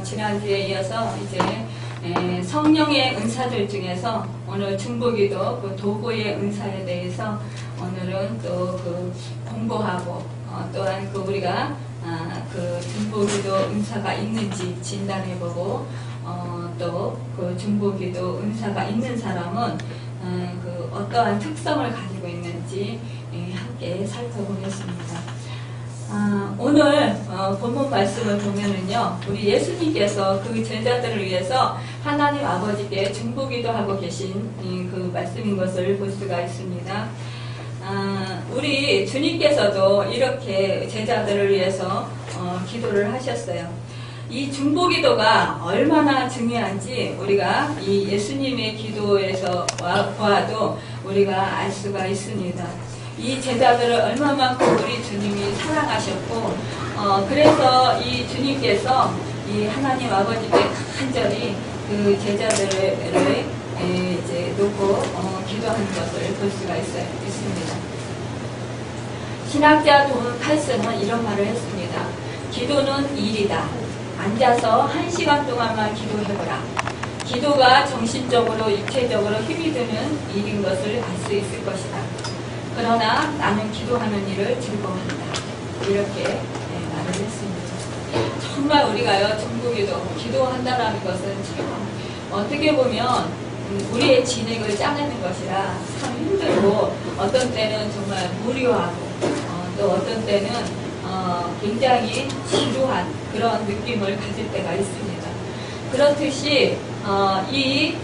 지난주에 이어서 이제 성령의 은사들 중에서 오늘 중보기도 그 도구의 은사에 대해서 오늘은 또 그 공부하고 또한 그 우리가 그 중보기도 은사가 있는지 진단해보고 또 그 중보기도 은사가 있는 사람은 그 어떠한 특성을 가지고 있는지 함께 살펴보겠습니다. 오늘 본문 말씀을 보면은요, 우리 예수님께서 그 제자들을 위해서 하나님 아버지께 중보기도 하고 계신 그 말씀인 것을 볼 수가 있습니다. 우리 주님께서도 이렇게 제자들을 위해서 기도를 하셨어요. 이 중보기도가 얼마나 중요한지 우리가 이 예수님의 기도에서 보아도 우리가 알 수가 있습니다. 이 제자들을 얼마만큼 우리 주님이 사랑하셨고, 그래서 이 주님께서 이 하나님 아버지께 간절히 그 제자들을 이제 놓고 기도하는 것을 볼 수가 있습니다. 신학자 돈 칼슨은 이런 말을 했습니다. 기도는 일이다. 앉아서 1시간 동안만 기도해보라. 기도가 정신적으로 육체적으로 힘이 드는 일인 것을 알 수 있을 것이다. 그러나 나는 기도하는 일을 즐거워한다. 이렇게 말을 했습니다. 정말 우리가요, 기도한다라는 것은 참 어떻게 보면 우리의 진액을 짜내는 것이라 참 힘들고, 어떤 때는 정말 무료하고 또 어떤 때는 굉장히 지루한 그런 느낌을 가질 때가 있습니다. 그렇듯이 이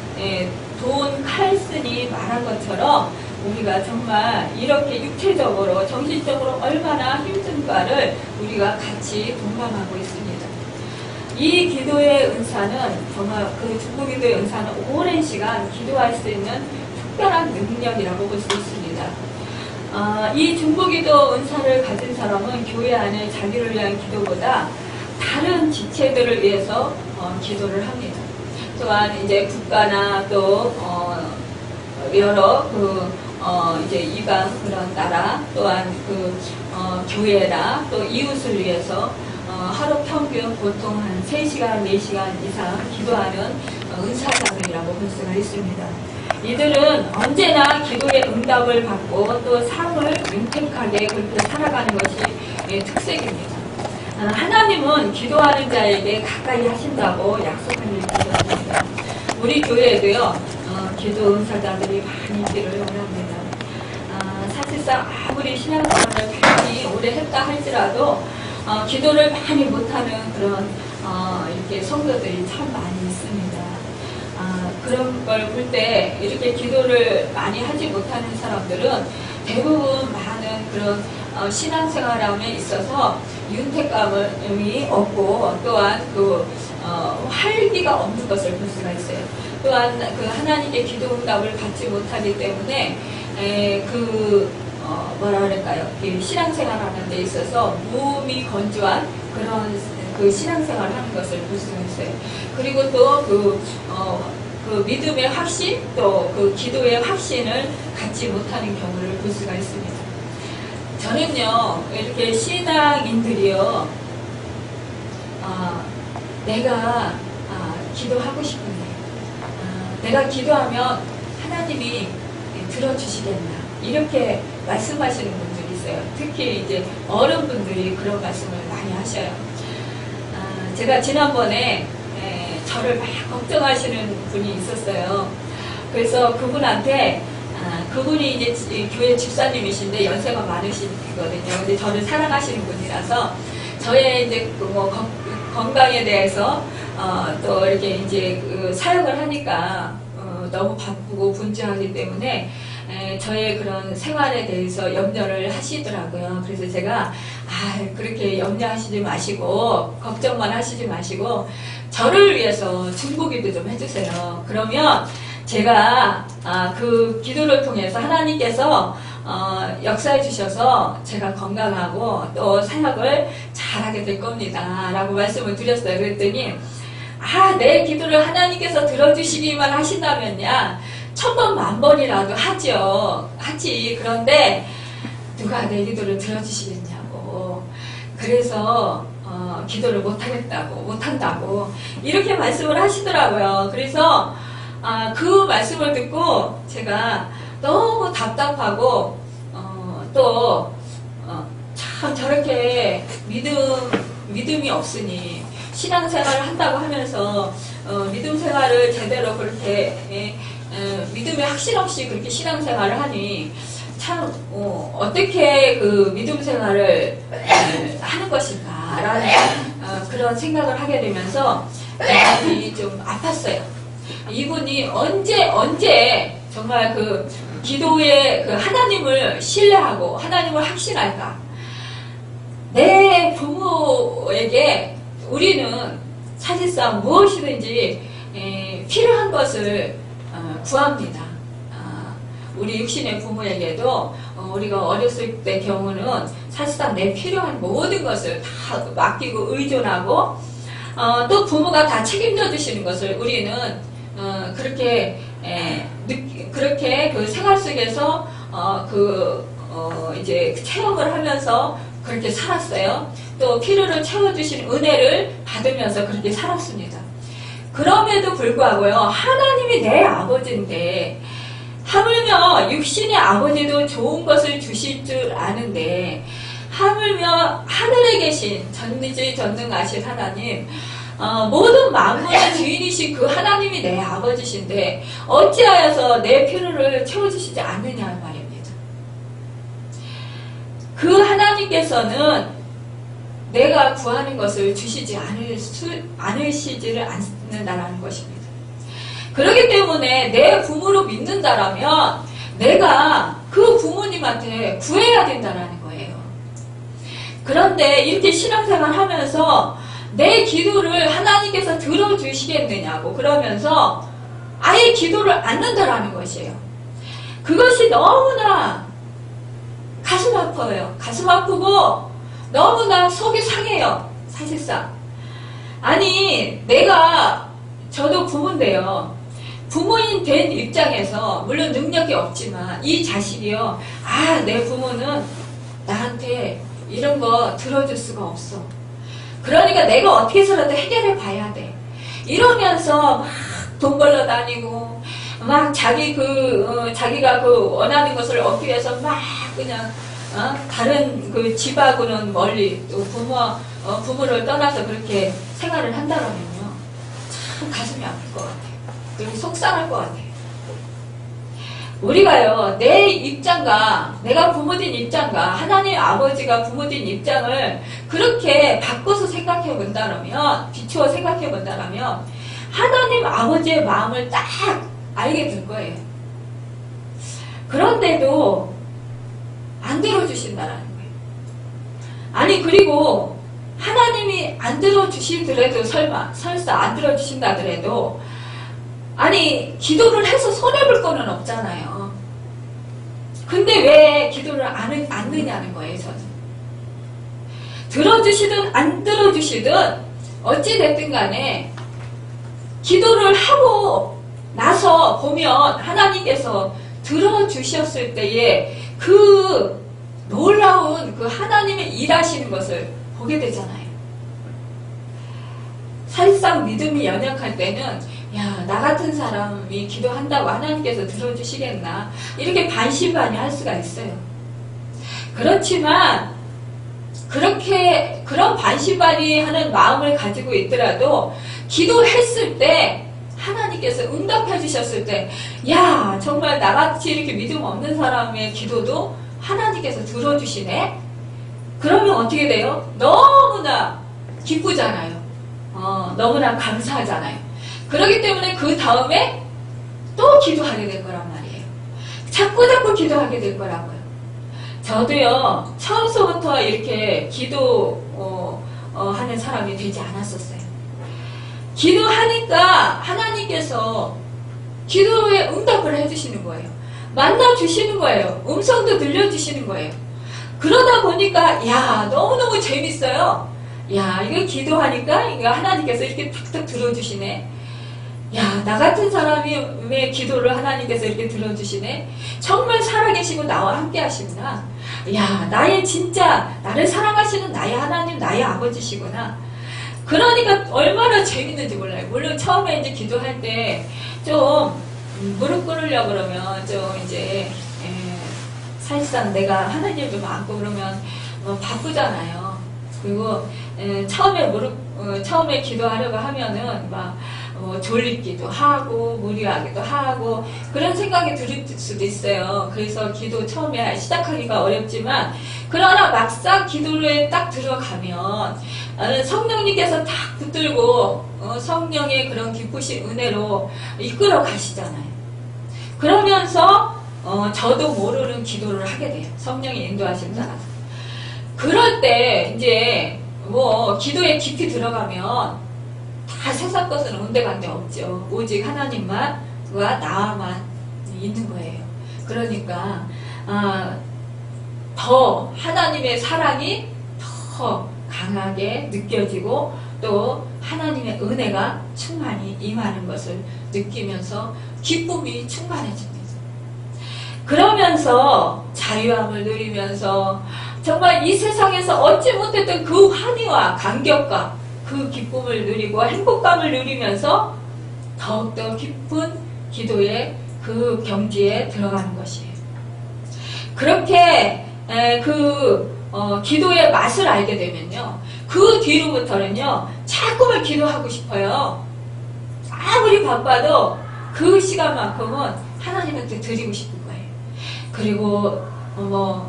돈 칼슨이 말한 것처럼 우리가 정말 이렇게 육체적으로 정신적으로 얼마나 힘든가를 우리가 같이 동감하고 있습니다. 이 기도의 은사는 정말 그 중보기도의 은사는 오랜 시간 기도할 수 있는 특별한 능력이라고 볼 수 있습니다. 이 중보기도 은사를 가진 사람은 교회 안에 자기를 위한 기도보다 다른 지체들을 위해서 기도를 합니다. 또한 이제 국가나 또 여러 이제 이방 그런 나라, 또한 교회나 또 이웃을 위해서 하루 평균 보통 한 3시간, 4시간 이상 기도하는 은사자들이라고 볼 수가 있습니다. 이들은 언제나 기도의 응답을 받고 또 삶을 윤택하게 그렇게 살아가는 것이 특색입니다. 하나님은 기도하는 자에게 가까이 하신다고 약속하는 기도입니다. 우리 교회에도요, 기도 은사자들이 많이 있기를 원합니다. 사실상 아무리 신앙생활을 많이 오래 했다 할지라도 기도를 많이 못하는 그런 이렇게 성도들이 참 많이 있습니다. 그런 걸 볼 때 이렇게 기도를 많이 하지 못하는 사람들은 대부분 많은 그런 신앙생활함에 있어서 윤택감이 없고, 또한 활기가 없는 것을 볼 수가 있어요. 또한 그 하나님께 기도 응답을 받지 못하기 때문에 뭐라 그럴까요? 신앙생활하는 데 있어서 몸이 건조한 그런 그 신앙생활을 하는 것을 볼 수가 있어요. 그리고 또 그 믿음의 확신, 또 그 기도의 확신을 갖지 못하는 경우를 볼 수가 있습니다. 저는요, 이렇게 신앙인들이요, 내가 기도하고 싶은데, 내가 기도하면 하나님이 들어주시겠나, 이렇게 말씀하시는 분들이 있어요. 특히 이제 어른분들이 그런 말씀을 많이 하셔요. 제가 지난번에 저를 막 걱정하시는 분이 있었어요. 그래서 그분한테 그분이 이제 교회 집사님이신데 연세가 많으시거든요. 근데 저를 사랑하시는 분이라서 저의 이제 건강에 대해서 또 이렇게 이제 사역을 하니까 너무 바쁘고 분주하기 때문에 저의 그런 생활에 대해서 염려를 하시더라고요. 그래서 제가 그렇게 염려하시지 마시고 걱정만 하시지 마시고 저를 위해서 중보기도 좀 해주세요. 그러면 제가 그 기도를 통해서 하나님께서 역사해 주셔서 제가 건강하고 또 사역을 잘하게 될 겁니다 라고 말씀을 드렸어요. 그랬더니 내 기도를 하나님께서 들어주시기만 하신다면야 1000번 1000번이라도 하지. 그런데 누가 내 기도를 들어주시겠냐고. 그래서 기도를 못한다고 이렇게 말씀을 하시더라고요. 그래서 그 말씀을 듣고 제가 너무 답답하고 참 저렇게 믿음이 없으니 신앙생활을 한다고 하면서 믿음 생활을 제대로 그렇게 믿음에 확신 없이 그렇게 신앙생활을 하니 참 어떻게 그 믿음 생활을 하는 것인가라는 그런 생각을 하게 되면서 마음이 좀 아팠어요. 이분이 언제 정말 그 기도에 그 하나님을 신뢰하고 하나님을 확신할까? 내 부모에게 우리는 사실상 무엇이든지 필요한 것을 구합니다. 우리 육신의 부모에게도 우리가 어렸을 때 경우는 사실상 내 필요한 모든 것을 다 맡기고 의존하고 또 부모가 다 책임져 주시는 것을 우리는 그렇게 그 생활 속에서 이제 체험을 하면서 그렇게 살았어요. 또 필요를 채워주신 은혜를 받으면서 그렇게 살았습니다. 그럼에도 불구하고요, 하나님이 내 아버지인데 하물며 육신의 아버지도 좋은 것을 주실 줄 아는데 하물며 하늘에 계신 전지전능하신 하나님, 모든 만물의 주인이신 그 하나님이 내 아버지신데 어찌하여서 내 필요를 채워주시지 않느냐 말입니다. 그 하나님께서는 내가 구하는 것을 주시지 않으시지를 않는다라는 것입니다. 그렇기 때문에 내 부모로 믿는다라면 내가 그 부모님한테 구해야 된다라는 거예요. 그런데 이렇게 신앙생활 하면서 내 기도를 하나님께서 들어주시겠느냐고 그러면서 아예 기도를 않는다라는 것이에요. 그것이 너무나 가슴 아파요. 가슴 아프고 너무나 속이 상해요. 사실상. 아니 저도 부모인데요. 부모인 된 입장에서 물론 능력이 없지만 이 자식이요. 내 부모는 나한테 이런 거 들어줄 수가 없어. 그러니까 내가 어떻게 해서라도 해결해 봐야 돼. 이러면서 막 돈 벌러 다니고 막 자기가 원하는 것을 얻기 위해서 막 그냥 다른 그 집하고는 멀리 또 부모를 떠나서 그렇게 생활을 한다면요. 참 가슴이 아플 것 같아요. 그리고 속상할 것 같아요. 우리가요, 내 입장과 내가 부모된 입장과 하나님 아버지가 부모된 입장을 그렇게 바꿔서 생각해 본다면, 비추어 생각해 본다면 하나님 아버지의 마음을 딱 알게 될 거예요. 그런데도 안 들어주신다라는 거예요. 아니 그리고 하나님이 안 들어주시더라도 설사 안 들어주신다더라도 아니 기도를 해서 손해볼 거는 없잖아요. 근데 왜 기도를 안 않느냐는 거예요. 저는 들어주시든 안 들어주시든 어찌됐든 간에 기도를 하고 나서 보면 하나님께서 들어주셨을 때에 그 놀라운 그 하나님의 일하시는 것을 보게 되잖아요. 사실상 믿음이 연약할 때는 나 같은 사람이 기도한다고 하나님께서 들어주시겠나 이렇게 반신반의할 수가 있어요. 그렇지만 그런 반신반의하는 마음을 가지고 있더라도 기도했을 때 하나님께서 응답해 주셨을 때 정말 나같이 이렇게 믿음 없는 사람의 기도도 하나님께서 들어주시네. 그러면 어떻게 돼요? 너무나 기쁘잖아요. 너무나 감사하잖아요. 그렇기 때문에 그 다음에 또 기도하게 될 거란 말이에요. 자꾸 기도하게 될 거라고요. 저도요, 처음서부터 이렇게 하는 사람이 되지 않았었어요. 기도하니까 하나님께서 기도에 응답을 해주시는 거예요. 만나주시는 거예요. 음성도 들려주시는 거예요. 그러다 보니까 너무너무 재밌어요. 이거 기도하니까 이거 하나님께서 이렇게 탁탁 들어주시네. 나 같은 사람의 기도를 하나님께서 이렇게 들어주시네. 정말 살아계시고 나와 함께 하시구나. 나를 사랑하시는 나의 하나님, 나의 아버지시구나. 그러니까 얼마나 재밌는지 몰라요. 물론 처음에 이제 기도할 때 좀 무릎 꿇으려고 그러면 좀 이제 사실상 내가 하나님을 좀 안고 그러면 바쁘잖아요. 그리고 처음에 기도하려고 하면은 막 졸리기도 하고 무리하기도 하고 그런 생각이 들 수도 있어요. 그래서 기도 처음에 시작하기가 어렵지만 그러나 막상 기도에 딱 들어가면 성령님께서 딱 붙들고 성령의 그런 기쁘신 은혜로 이끌어 가시잖아요. 그러면서 저도 모르는 기도를 하게 돼요. 성령이 인도하심 따라서. 그럴 때 이제 기도에 깊이 들어가면 다 세상 것은 온데간데 없죠. 오직 하나님과 나만 있는 거예요. 그러니까 더 하나님의 사랑이 더 강하게 느껴지고 또 하나님의 은혜가 충만히 임하는 것을 느끼면서 기쁨이 충만해집니다. 그러면서 자유함을 누리면서 정말 이 세상에서 얻지 못했던 그 환희와 감격과 그 기쁨을 누리고 행복감을 누리면서 더욱더 깊은 기도의 그 경지에 들어가는 것이에요. 그렇게 기도의 맛을 알게 되면요, 그 뒤로부터는요 자꾸만 기도하고 싶어요. 아무리 바빠도 그 시간만큼은 하나님한테 드리고 싶은 거예요. 그리고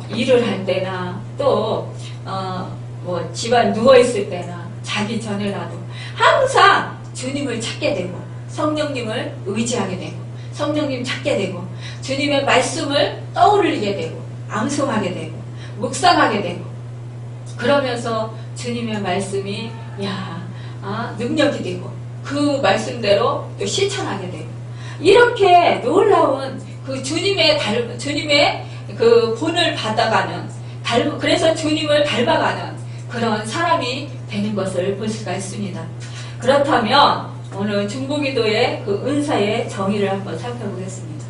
일을 할 때나 또 집안 누워있을 때나 자기 전에라도 항상 주님을 찾게 되고 성령님을 의지하게 되고 성령님 찾게 되고 주님의 말씀을 떠올리게 되고 암송하게 되고 묵상하게 되고 그러면서 주님의 말씀이 능력이 되고 그 말씀대로 또 실천하게 되고 이렇게 놀라운 그 주님의 그 본을 받아가는 그래서 주님을 닮아가는 그런 사람이 되는 것을 볼 수가 있습니다. 그렇다면 오늘 중보기도의 그 은사의 정의를 한번 살펴보겠습니다.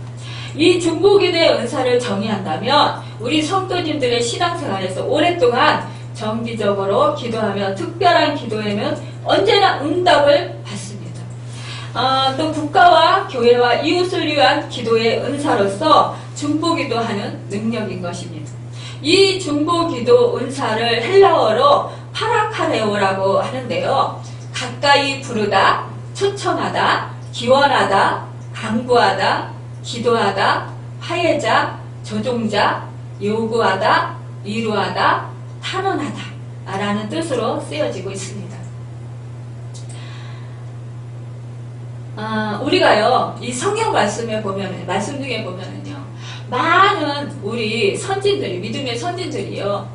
이 중보기도의 은사를 정의한다면 우리 성도님들의 신앙생활에서 오랫동안 정기적으로 기도하며 특별한 기도에는 언제나 응답을 받습니다. 또 국가와 교회와 이웃을 위한 기도의 은사로서 중보기도하는 능력인 것입니다. 이 중보기도 은사를 헬라어로 파라카레오라고 하는데요. 가까이 부르다, 초청하다, 기원하다, 강구하다, 기도하다, 화해자, 조종자, 요구하다, 위로하다, 탄원하다 라는 뜻으로 쓰여지고 있습니다. 우리가요, 이 성경 말씀 중에 보면은요, 많은 우리 선진들이, 믿음의 선진들이요,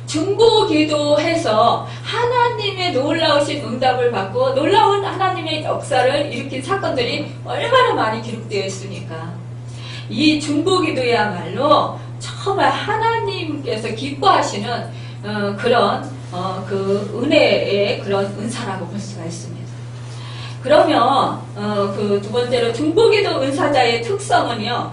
중보기도해서 하나님의 놀라우신 응답을 받고 놀라운 하나님의 역사를 일으킨 사건들이 얼마나 많이 기록되어 있습니까? 이 중보기도야말로 정말 하나님께서 기뻐하시는 그런 그 은혜의 그런 은사라고 볼 수가 있습니다. 그러면 그 두 번째로 중보기도 은사자의 특성은요,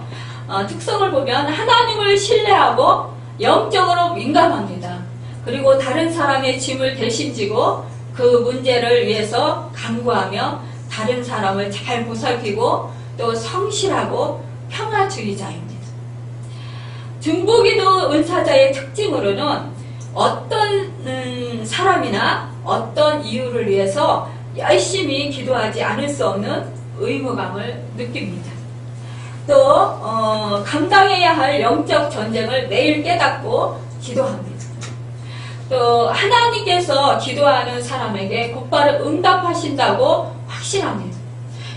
특성을 보면 하나님을 신뢰하고 영적으로 민감합니다. 그리고 다른 사람의 짐을 대신 지고 그 문제를 위해서 간구하며 다른 사람을 잘 보살피고 또 성실하고 평화주의자입니다. 중보기도 은사자의 특징으로는 어떤 사람이나 어떤 이유를 위해서 열심히 기도하지 않을 수 없는 의무감을 느낍니다. 또 감당해야 할 영적 전쟁을 매일 깨닫고 기도합니다. 또 하나님께서 기도하는 사람에게 곧바로 응답하신다고 확신합니다.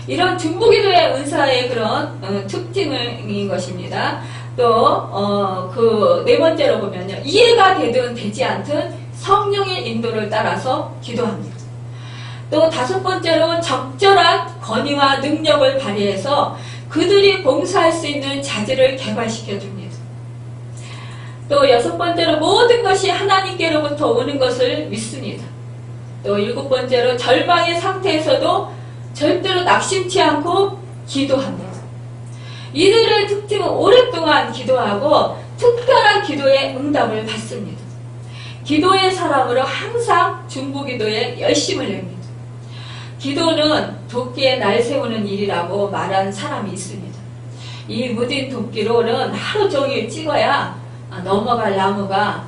이런 중보기도의 은사의 그런 특징인 것입니다. 또 그 네 번째로 보면요, 이해가 되든 되지 않든 성령의 인도를 따라서 기도합니다. 또 다섯 번째로 적절한 권위와 능력을 발휘해서 그들이 봉사할 수 있는 자질을 개발시켜 줍니다. 또 여섯 번째로 모든 것이 하나님께로부터 오는 것을 믿습니다. 또 일곱 번째로 절망의 상태에서도 절대로 낙심치 않고 기도합니다. 이들의 특징은 오랫동안 기도하고 특별한 기도에 응답을 받습니다. 기도의 사람으로 항상 중보기도에 열심을 냅니다. 기도는 도끼에 날 세우는 일이라고 말한 사람이 있습니다. 이 무딘 도끼로는 하루 종일 찍어야 넘어갈 나무가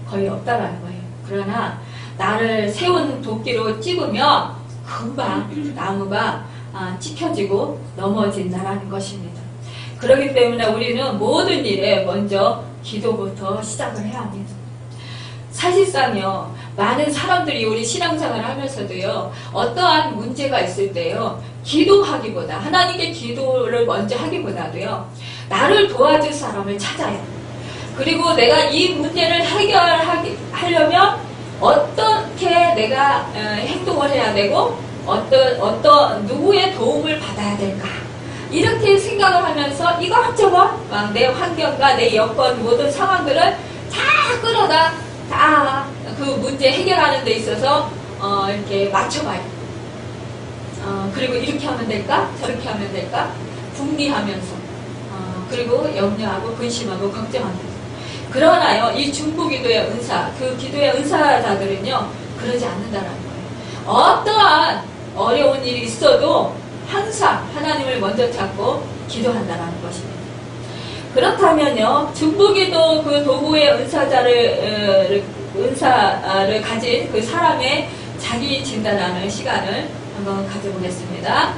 거의 없다라는 거예요. 그러나 나를 세운 도끼로 찍으면 금방 나무가 찍혀지고 넘어진다라는 것입니다. 그렇기 때문에 우리는 모든 일에 먼저 기도부터 시작을 해야 합니다. 사실상요, 많은 사람들이 우리 신앙생활을 하면서도요, 어떠한 문제가 있을 때요, 기도하기보다, 하나님께 기도를 먼저 하기보다도요, 나를 도와줄 사람을 찾아요. 그리고 내가 이 문제를 해결하려면 어떻게 내가 행동을 해야 되고, 어떤 누구의 도움을 받아야 될까? 이렇게 생각을 하면서 이것저것 내 환경과 내 여건 모든 상황들을 다 끌어다 다 그 문제 해결하는 데 있어서 이렇게 맞춰봐요. 그리고 이렇게 하면 될까? 저렇게 하면 될까? 궁리하면서 그리고 염려하고 근심하고 걱정하면서. 그러나요, 이 중보기도의 은사, 그 기도의 은사자들은요, 그러지 않는다는 거예요. 어떠한 어려운 일이 있어도 항상 하나님을 먼저 찾고 기도한다는 것입니다. 그렇다면요, 중보기도 그 도구의 은사를 가진 그 사람의 자기 진단하는 시간을 한번 가져보겠습니다.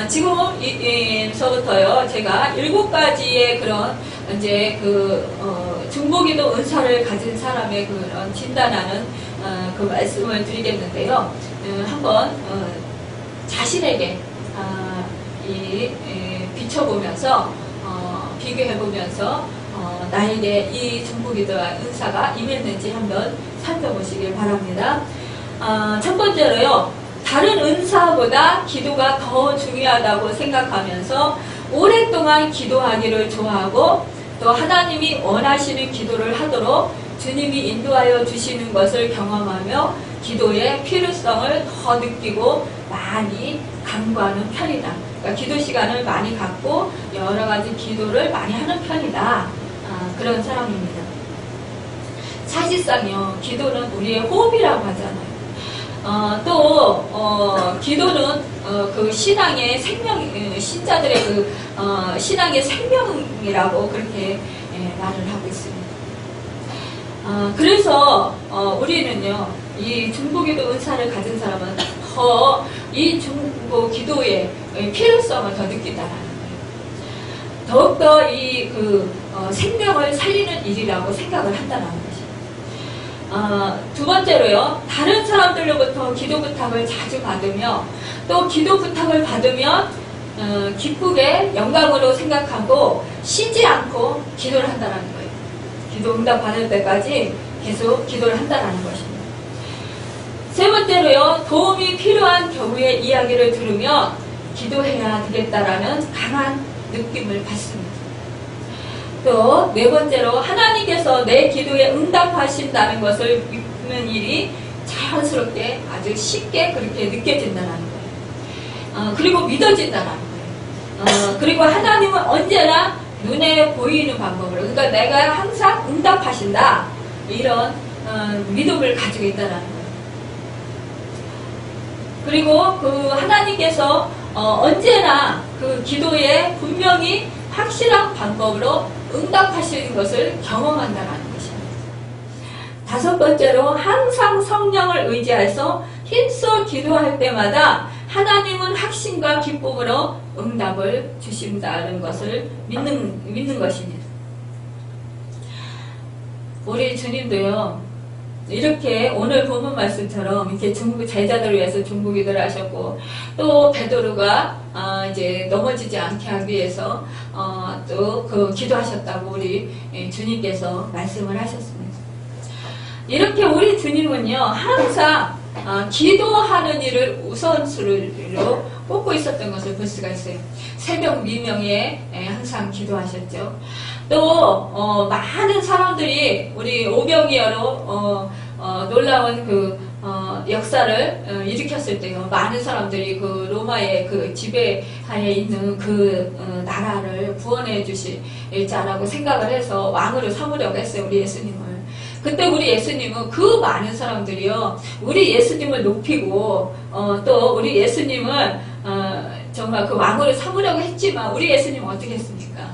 지금서부터요, 제가 7가지의 그런 이제 중보기도 은사를 가진 사람의 그런 진단하는 그 말씀을 드리겠는데요. 한번 자신에게 비춰보면서 비교해보면서 나에게 이 중보기도와 은사가 임했는지 한번 살펴보시길 바랍니다. 첫 번째로요, 다른 은사보다 기도가 더 중요하다고 생각하면서 오랫동안 기도하기를 좋아하고 또 하나님이 원하시는 기도를 하도록 주님이 인도하여 주시는 것을 경험하며 기도의 필요성을 더 느끼고 많이 간구하는 편이다. 그러니까 기도 시간을 많이 갖고 여러 가지 기도를 많이 하는 편이다. 그런 사람입니다. 사실상요, 기도는 우리의 호흡이라고 하잖아요. 기도는 그 신앙의 생명, 신자들의 그 신앙의 생명이라고 그렇게 말을 하고 있습니다. 그래서 우리는요, 이 중보기도 은사를 가진 사람은 더 이 중보기도의 필요성을 더 느낀다는 거예요. 더욱더 이 생명을 살리는 일이라고 생각을 한다는 것입니다. 두 번째로요, 다른 사람들로부터 기도 부탁을 자주 받으며 또 기도 부탁을 받으면 기쁘게 영광으로 생각하고 쉬지 않고 기도를 한다는 거예요. 기도 응답 받을 때까지 계속 기도를 한다는 것입니다. 세 번째로요, 도움이 필요한 경우에 이야기를 들으면 기도해야 되겠다라는 강한 느낌을 받습니다. 또 네 번째로 하나님께서 내 기도에 응답하신다는 것을 믿는 일이 자연스럽게 아주 쉽게 그렇게 느껴진다는 거예요. 그리고 믿어진다는 거예요. 그리고 하나님은 언제나 눈에 보이는 방법으로, 그러니까 내가 항상 응답하신다, 이런 믿음을 가지고 있다는 거예요. 그리고 그 하나님께서 언제나 그 기도에 분명히 확실한 방법으로 응답하시는 것을 경험한다는 것입니다. 다섯 번째로 항상 성령을 의지해서 힘써 기도할 때마다 하나님은 확신과 기쁨으로 응답을 주신다는 것을 믿는 것입니다. 우리 주님도요, 이렇게 오늘 본문 말씀처럼 이렇게 제자들을 위해서 중보기도를 하셨고, 또 베드로가 이제 넘어지지 않게 하기 위해서 또 기도하셨다고 우리 주님께서 말씀을 하셨습니다. 이렇게 우리 주님은요, 항상 기도하는 일을 우선순위로 꼽고 있었던 것을 볼 수가 있어요. 새벽 미명에 항상 기도하셨죠. 또 많은 사람들이 우리 오병이어로 놀라운 역사를 일으켰을 때요, 많은 사람들이 그 로마의 그 지배하에 있는 나라를 구원해 주실 자라고 생각을 해서 왕으로 삼으려고 했어요, 우리 예수님을. 그때 우리 예수님은 그 많은 사람들이요, 우리 예수님을 높이고 또 우리 예수님을 정말 그 왕으로 삼으려고 했지만 우리 예수님은 어떻게 했습니까?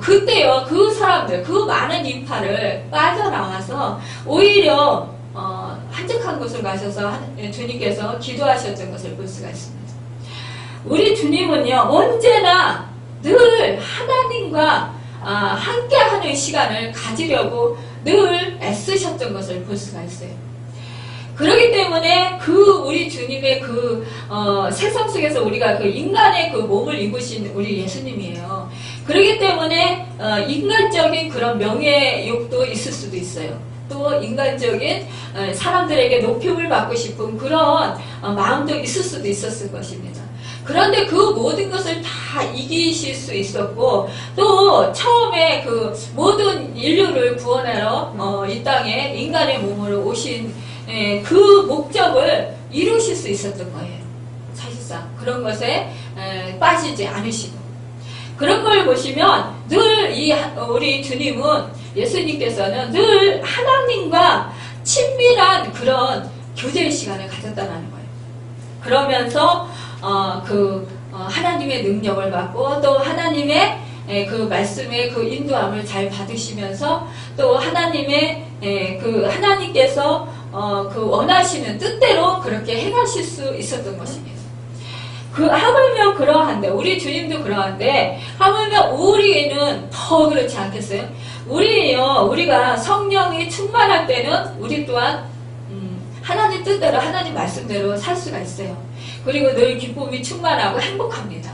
그때요, 그 사람들, 그 많은 인파를 빠져나와서 오히려 한적한 곳을 가셔서 주님께서 기도하셨던 것을 볼 수가 있습니다. 우리 주님은요, 언제나 늘 하나님과 함께하는 시간을 가지려고 늘 애쓰셨던 것을 볼 수가 있어요. 그렇기 때문에 우리 주님의 세상 속에서 우리가 인간의 몸을 입으신 우리 예수님이에요. 그렇기 때문에 인간적인 그런 명예욕도 있을 수도 있어요. 또 인간적인 사람들에게 높임을 받고 싶은 그런 마음도 있을 수도 있었을 것입니다. 그런데 그 모든 것을 다 이기실 수 있었고, 또 처음에 모든 인류를 구원하러 이 땅에 인간의 몸으로 오신 그 목적을 이루실 수 있었던 거예요. 사실상 그런 것에 빠지지 않으시고, 그런 걸 보시면 늘 우리 주님은, 예수님께서는 늘 하나님과 친밀한 그런 교제의 시간을 가졌다는 거예요. 그러면서 하나님의 능력을 받고, 또 하나님의 말씀의 인도함을 잘 받으시면서, 또 하나님께서 원하시는 뜻대로 그렇게 행하실 수 있었던 것입니다. 하물며 그러한데, 우리 주님도 그러한데, 하물며 우리는 더 그렇지 않겠어요? 우리가 성령이 충만할 때는 우리 또한 하나님 뜻대로, 하나님 말씀대로 살 수가 있어요. 그리고 늘 기쁨이 충만하고 행복합니다.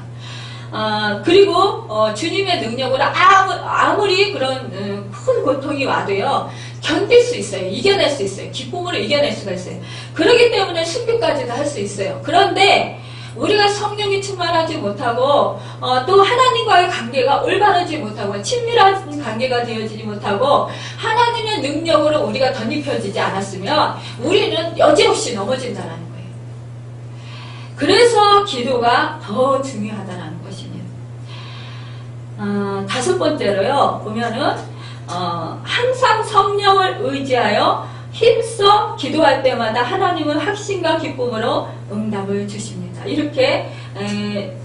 그리고 주님의 능력으로 아무리 그런 큰 고통이 와도요, 견딜 수 있어요. 이겨낼 수 있어요. 기쁨으로 이겨낼 수가 있어요. 그렇기 때문에 순교까지도 할 수 있어요. 그런데 우리가 성령이 충만하지 못하고 또 하나님과의 관계가 올바르지 못하고 친밀한 관계가 되어지지 못하고 하나님의 능력으로 우리가 덧입혀지지 않았으면 우리는 여지없이 넘어진다는 거예요. 그래서 기도가 더 중요하다는 것입니다. 다섯 번째로요, 보면은 항상 성령을 의지하여 힘써 기도할 때마다 하나님은 확신과 기쁨으로 응답을 주십니다.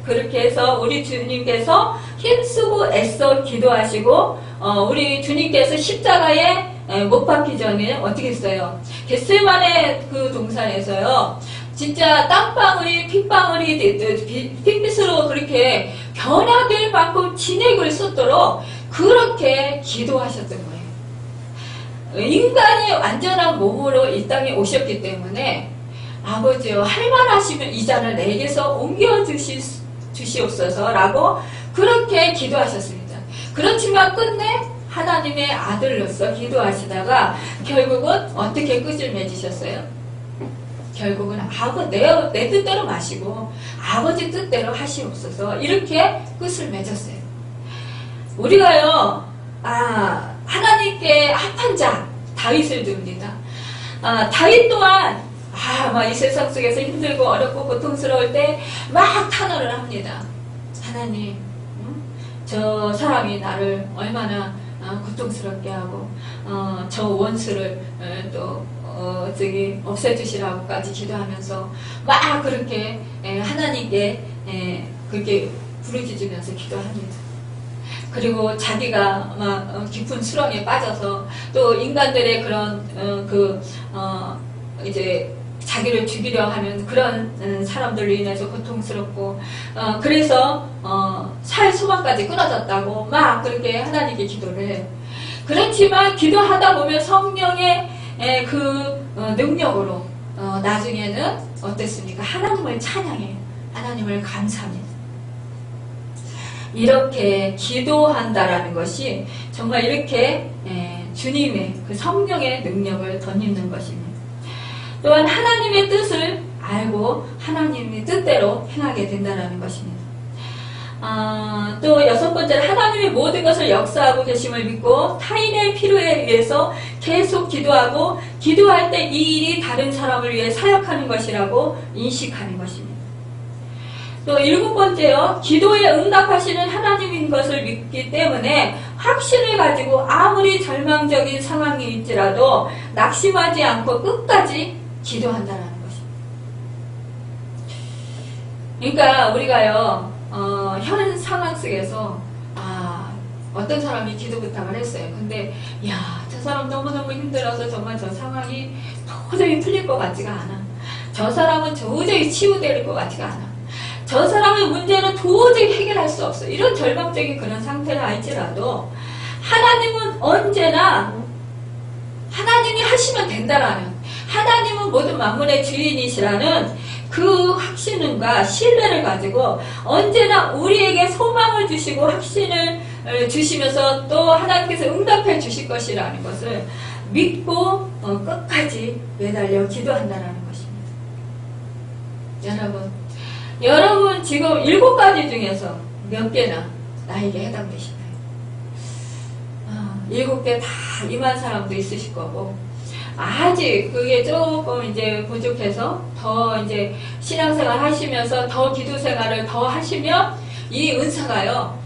그렇게 해서 우리 주님께서 힘쓰고 애써 기도하시고, 우리 주님께서 십자가에 못 박기 전에 어떻게 했어요? 겟세마네 동산에서요, 진짜 땀방울이 핏방울이 핏빛으로 그렇게 변화될 만큼 진액을 쏟도록 그렇게 기도하셨던 거예요. 인간이 완전한 몸으로 이 땅에 오셨기 때문에, 아버지여 할만하시면 이 잔을 내게서 옮겨 주시옵소서라고 그렇게 기도하셨습니다. 그렇지만 끝내 하나님의 아들로서 기도하시다가 결국은 어떻게 끝을 맺으셨어요? 결국은 내 뜻대로 마시고 아버지 뜻대로 하시옵소서, 이렇게 끝을 맺었어요. 우리가요, 하나님께 합한 자 다윗을 듭니다. 다윗 또한 이 세상 속에서 힘들고 어렵고 고통스러울 때 막 탄원을 합니다. 하나님, 저 사람이 나를 얼마나 고통스럽게 하고 저 원수를 또 없애주시라고까지 기도하면서 막 그렇게 하나님께 그렇게 부르짖으면서 기도합니다. 그리고 자기가 막 깊은 수렁에 빠져서 또 인간들의 그런 이제 자기를 죽이려 하는 그런 사람들로 인해서 고통스럽고, 그래서 살 소망까지 끊어졌다고 막 그렇게 하나님께 기도를 해요. 그렇지만 기도하다 보면 성령의 능력으로 나중에는 어땠습니까? 하나님을 찬양해요. 하나님을 감사합니다. 이렇게 기도한다라는 것이 정말 이렇게 주님의 성령의 능력을 덧입는 것입니다. 또한 하나님의 뜻을 알고 하나님의 뜻대로 행하게 된다는 것입니다. 또 여섯 번째는 하나님의 모든 것을 역사하고 계심을 믿고 타인의 필요에 의해서 계속 기도하고, 기도할 때 이 일이 다른 사람을 위해 사역하는 것이라고 인식하는 것입니다. 또 7번째요. 기도에 응답하시는 하나님인 것을 믿기 때문에 확신을 가지고 아무리 절망적인 상황이 있더라도 낙심하지 않고 끝까지 기도한다는 것입니다. 그러니까 우리가요, 현 상황 속에서 어떤 사람이 기도 부탁을 했어요. 근데 저 사람 너무너무 힘들어서 정말 저 상황이 도저히 풀릴 것 같지가 않아. 저 사람은 도저히 치유될 것 같지가 않아. 저 사람의 문제는 도저히 해결할 수 없어. 이런 절망적인 그런 상태를 알지라도 하나님은 언제나 하나님이 하시면 된다라는, 하나님은 모든 만물의 주인이시라는 그 확신과 신뢰를 가지고 언제나 우리에게 소망을 주시고 확신을 주시면서 또 하나님께서 응답해 주실 것이라는 것을 믿고 끝까지 매달려 기도한다는 것입니다. 여러분 지금 7가지 중에서 몇 개나 나에게 해당되시나요? 7개 다 임한 사람도 있으실 거고, 아직 그게 조금 이제 부족해서 더 이제 신앙생활 하시면서 더 기도 생활을 더 하시면 이 은사가요,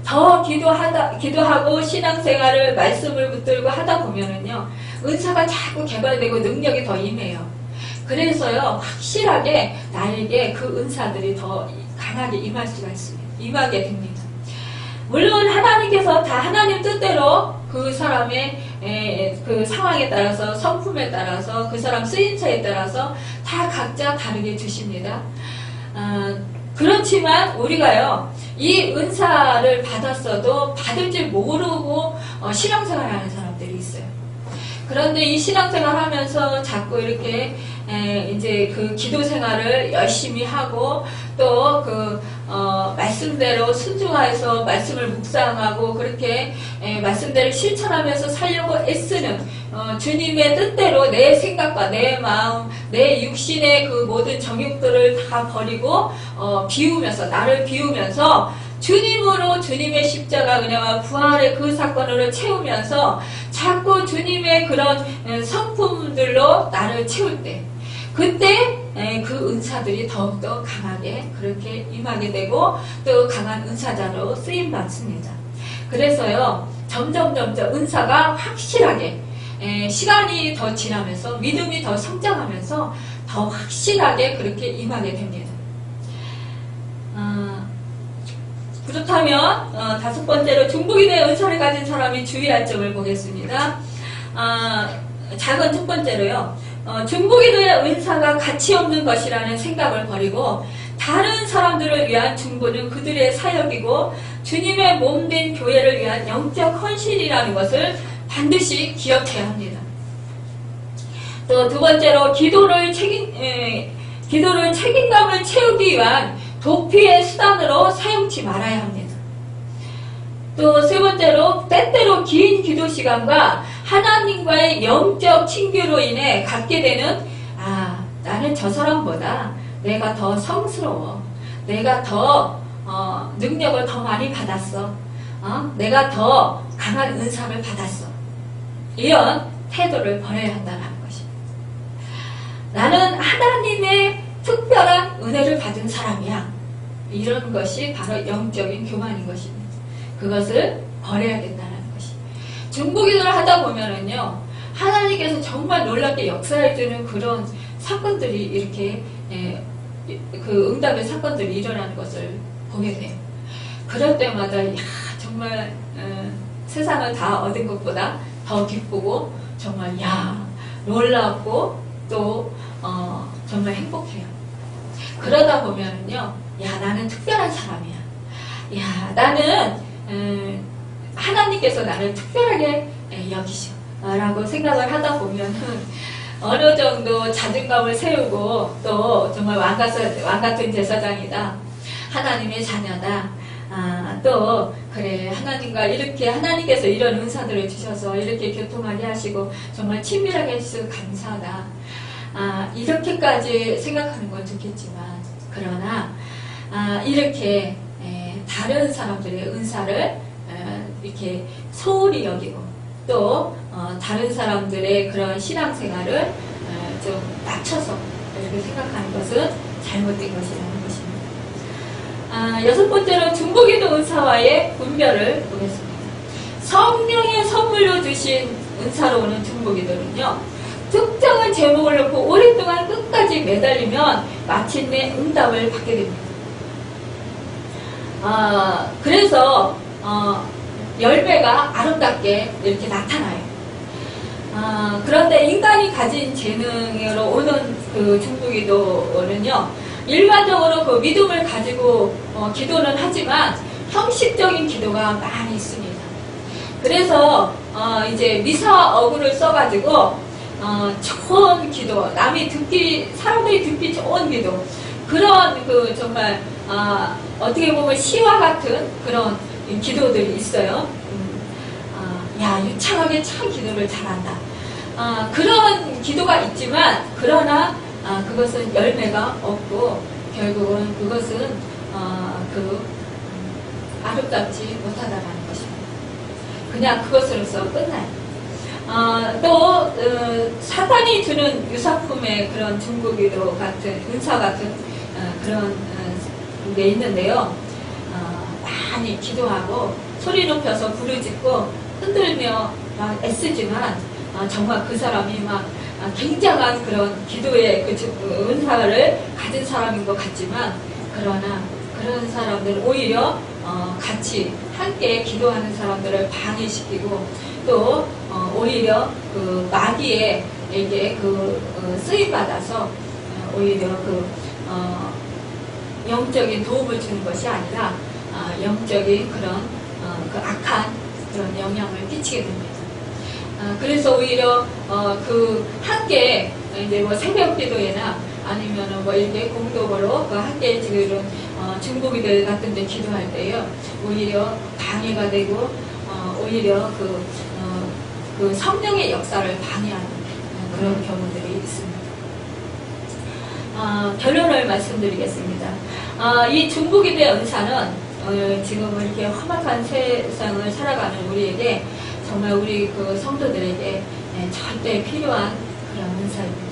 더 기도하고 신앙생활을 말씀을 붙들고 하다 보면은요, 은사가 자꾸 개발되고 능력이 더 임해요. 그래서요, 확실하게 나에게 그 은사들이 더 강하게 임할 수가 있습니다. 임하게 됩니다. 물론 하나님께서 다 하나님 뜻대로 그 사람의 그 상황에 따라서, 성품에 따라서, 그 사람 쓰임새에 따라서 다 각자 다르게 주십니다. 그렇지만 우리가요, 이 은사를 받았어도 받을 줄 모르고 신앙생활하는 사람들이 있어요. 그런데 이 신앙생활 하면서 자꾸 이렇게 이제 그 기도 생활을 열심히 하고 또 그 말씀대로 순종해서 말씀을 묵상하고 그렇게 말씀대로 실천하면서 살려고 애쓰는 주님의 뜻대로 내 생각과 내 마음, 내 육신의 그 모든 정욕들을 다 버리고 비우면서, 나를 비우면서 주님으로, 주님의 십자가 은혜와 부활의 그 사건으로 채우면서 자꾸 주님의 그런 성품들로 나를 채울 때, 그때 그 은사들이 더욱더 강하게 그렇게 임하게 되고 또 강한 은사자로 쓰임받습니다. 그래서요, 점점 은사가 확실하게 시간이 더 지나면서 믿음이 더 성장하면서 더 확실하게 그렇게 임하게 됩니다. 그렇다면 5번째로 중보기도의 은사를 가진 사람이 주의할 점을 보겠습니다. 작은 첫 번째로요, 중보기도의 은사가 가치 없는 것이라는 생각을 버리고 다른 사람들을 위한 중보는 그들의 사역이고 주님의 몸된 교회를 위한 영적 헌신이라는 것을 반드시 기억해야 합니다. 또 두 번째로 기도를 책임감을 채우기 위한 도피의 수단으로 사용치 말아야 합니다. 또 세 번째로 때때로 긴 기도 시간과 하나님과의 영적 친교로 인해 갖게 되는 나는 저 사람보다 내가 더 성스러워, 내가 더 능력을 더 많이 받았어, 내가 더 강한 은사를 받았어, 이런 태도를 버려야 한다는 것입니다. 나는 하나님의 특별한 은혜를 받은 사람이야, 이런 것이 바로 영적인 교만인 것입니다. 그것을 버려야 된다는 것이. 중보기도를 하다 보면은요, 하나님께서 정말 놀랍게 역사해주는 그런 사건들이 이렇게 그 응답의 사건들이 일어나는 것을 보게 돼요. 그럴 때마다 정말 세상을 다 얻은 것보다 더 기쁘고 정말 놀랍고 또 정말 행복해요. 그러다 보면은요, 나는 특별한 사람이야. 나는 하나님께서 나를 특별하게 여기셔 라고 생각을 하다 보면은 어느 정도 자존감을 세우고 또 정말 왕 같은 제사장이다, 하나님의 자녀다, 또 그래 하나님과 이렇게 하나님께서 이런 은사들을 주셔서 이렇게 교통하게 하시고 정말 친밀하게 해주셔서 감사하다, 이렇게까지 생각하는 건 좋겠지만, 그러나 이렇게 다른 사람들의 은사를 이렇게 소홀히 여기고 또 다른 사람들의 그런 신앙생활을 좀 낮춰서 이렇게 생각하는 것은 잘못된 것이라는 것입니다. 여섯 번째로 중보기도 은사와의 분별을 보겠습니다. 성령의 선물로 주신 은사로 오는 중보기도는요, 특정한 제목을 놓고 오랫동안 끝까지 매달리면 마침내 응답을 받게 됩니다. 그래서 열매가 아름답게 이렇게 나타나요. 그런데 인간이 가진 재능으로 오는 그 중보기도는요, 일반적으로 그 믿음을 가지고 기도는 하지만 형식적인 기도가 많이 있습니다. 그래서 이제 미사어구를 써가지고 좋은 기도, 사람들이 듣기 좋은 기도, 그런 그 정말 어떻게 보면 시와 같은 그런 기도들이 있어요. 야, 유창하게 참 기도를 잘한다. 그런 기도가 있지만, 그러나 그것은 열매가 없고 결국은 그것은 아름답지 못하다라는 것입니다. 그냥 그것으로서 끝나요. 또 사탄이 주는 유사품의 그런 중보기도 같은 은사 같은 그런 게 있는데요. 많이 기도하고 소리 높여서 부르짖고 흔들며 막 애쓰지만 정말 그 사람이 막 굉장한 그런 기도의 그 은사를 가진 사람인 것 같지만, 그러나 그런 사람들은 오히려 같이 함께 기도하는 사람들을 방해시키고, 또 오히려 그 마귀에게 쓰임 받아서 오히려 영적인 도움을 주는 것이 아니라 영적인 그런 그 악한 그런 영향을 끼치게 됩니다. 그래서 오히려 함께 이제 뭐 새벽기도회나 아니면은 뭐 이렇게 공동으로 함께 지금 중보기도 같은 데 기도할 때요, 오히려 방해가 되고 오히려 그 성령의 역사를 방해하는 그런 경우들이 있습니다. 결론을 말씀드리겠습니다. 이 중보기도의 은사는 지금 이렇게 험악한 세상을 살아가는 우리에게, 정말 우리 그 성도들에게 절대 필요한 그런 은사입니다.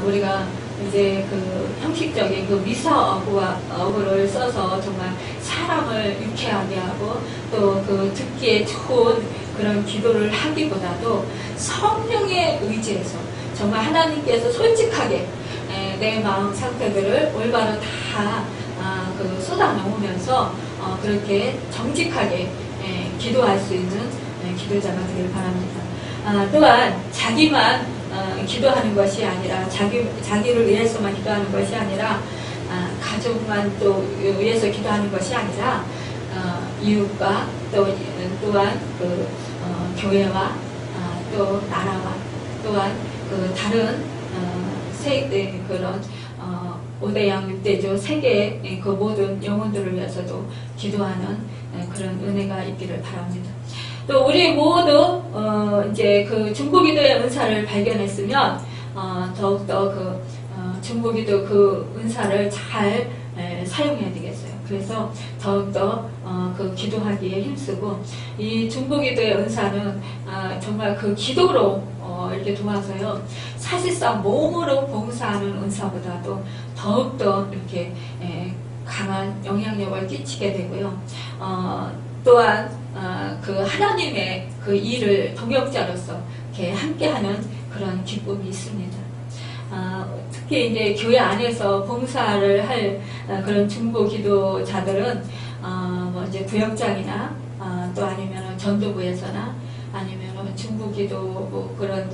우리가 이제 그 형식적인 그 미사어구를 써서 정말 사람을 유쾌하게 하고 또 그 듣기에 좋은 그런 기도를 하기보다도 성령의 의지에서 정말 하나님께서 솔직하게 내 마음 상태들을 올바로 다 쏟아놓으면서 그렇게 정직하게 기도할 수 있는 기도자가 되길 바랍니다. 또한 자기만 기도하는 것이 아니라 자기를 위해서만 기도하는 것이 아니라 가족만 또 위해서 기도하는 것이 아니라 이웃과 또한 교회와 또 나라와 또한 다른 그런 5대양 6대조 세계의 그 모든 영혼들을 위해서도 기도하는 그런 은혜가 있기를 바랍니다. 또 우리 모두 이제 그 중보기도의 은사를 발견했으면 더욱더 중보기도 그 은사를 잘 사용해야 되겠어요. 그래서 더욱더 그 기도하기에 힘쓰고, 이 중보기도의 은사는 정말 그 기도로 이렇게 도와서요, 사실상 몸으로 봉사하는 은사보다도 더욱더 이렇게 강한 영향력을 끼치게 되고요. 또한 그 하나님의 그 일을 동역자로서 이렇게 함께하는 그런 기쁨이 있습니다. 특히 이제 교회 안에서 봉사를 할 그런 중보 기도자들은 뭐 이제 부역장이나 또 아니면 전도부에서나 아니면 중보 기도 뭐 그런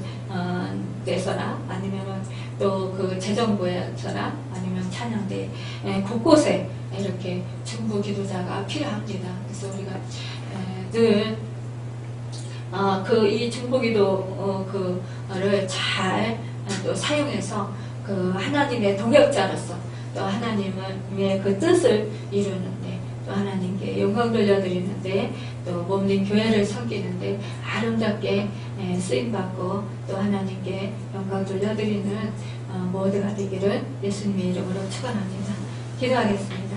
데서나 아니면 또 그 재정부에서나 아니면 찬양대 곳곳에 이렇게 중보 기도자가 필요합니다. 그래서 우리가 늘 이 중보기도 그를 잘 또 사용해서 그 하나님의 동역자로서 또 하나님의 그 뜻을 이루는데, 또 하나님께 영광 돌려드리는데, 또 몸된 교회를 섬기는데 아름답게 쓰임받고 또 하나님께 영광 돌려드리는 모두가 되기를 예수님의 이름으로 축원합니다. 기도하겠습니다.